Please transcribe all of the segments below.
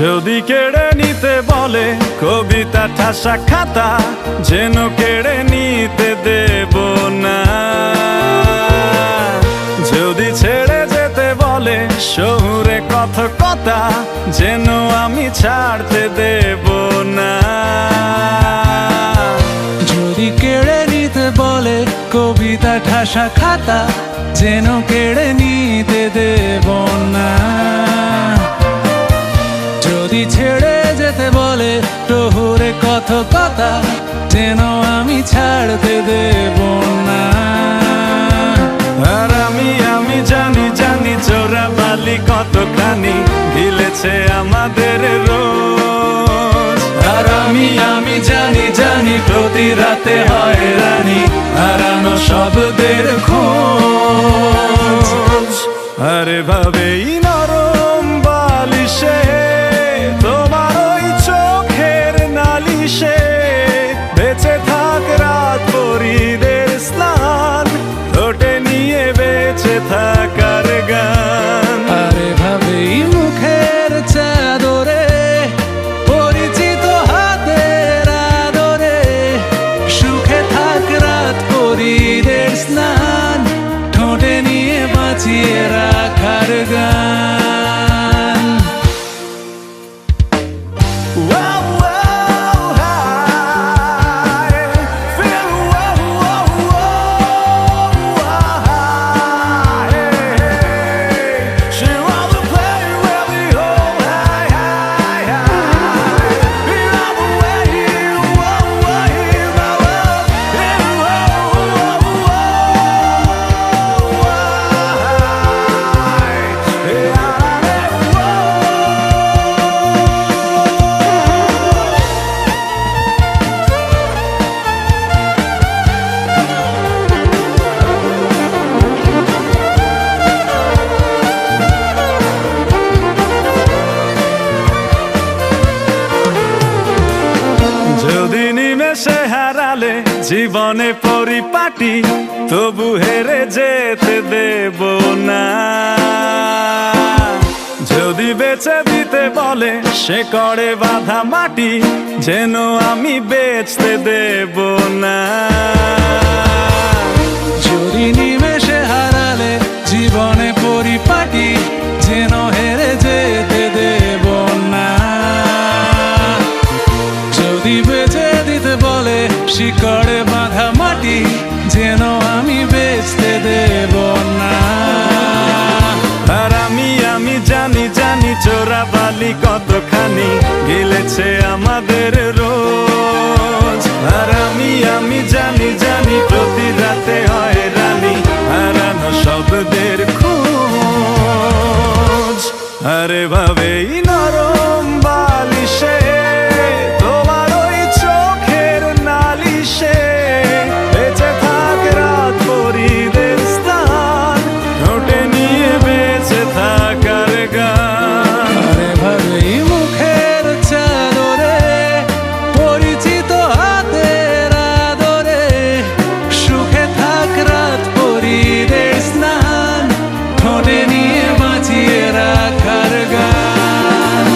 যদি কেড়ে নিতে বলে কবিতা ঠাসা খাতা, যেন কেড়ে নিতে দেব না। যদি ছেড়ে যেতে বলে শহুরে কথকতা, যেন আমি ছাড়তে দেব না। যদি কেড়ে নিতে বলে কবিতা ঠাসা খাতা, যেন কেড়ে নিতে দেব না। যদি ছেড়ে যেতে বলে শহুরে কথকতা, যেন আমি ছাড়তে দেব না। আর আমি জানি চোরা বালি কতখানি গিলেছে আমাদের রোজ। আর আমি জানি প্রতি রাতে হয় রানী হারানো শব্দের খোঁজ। আরে ভাবেই নরম বালিশে তোমার ওই চোখের নালিশে বেঁচে থাক রাত পরিদের স্নান, ঠোঁটে নিয়ে বেঁচে থাকার গান। আরে ভাবেই মুখের চাদরে পরিচিত হাতের আদরে সুখে থাক রাত পরিদের স্নান, ঠোঁটে নিয়ে বাঁচিয়ে রাখার গান। যদি নিমেষে হারালে জীবনে পরিপাটি, তবু হেরে যেতে দেব না। যদি বেচে দিতে বলে সে করে বাঁধা মাটি, যেন আমি বেচতে দেব না। যদি নিমেষে হারালে জীবনে পরিপাটি, যেন হেরে যেতে দেব না। যদি বেচে দিতে বলে শিকড়ে বাঁধা মাটি, যেন আমি বেচতে দেব না। আর আমি জানি চোরা বালি কতখানি গিলেছে আমাদের রোজ। আর আমি জানি প্রতি রাতে হয় রানী হারানো শব্দের খোঁজ। আরে ভাবেই নরম বালিশে তোমার ওই চোখের নালিশে বেঁচে থাক রাত পরিদের স্থান, ঠোঁটে নিয়ে বেঁচে থাকার গান। আরে ভাবেই মুখের চাদরে পরিচিত হাতের আদরে সুখে থাক রাত পরিদের স্নান, ঠোঁটে নিয়ে বাঁচিয়ে রাখার গান।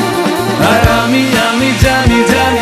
আর আমি জানি জানি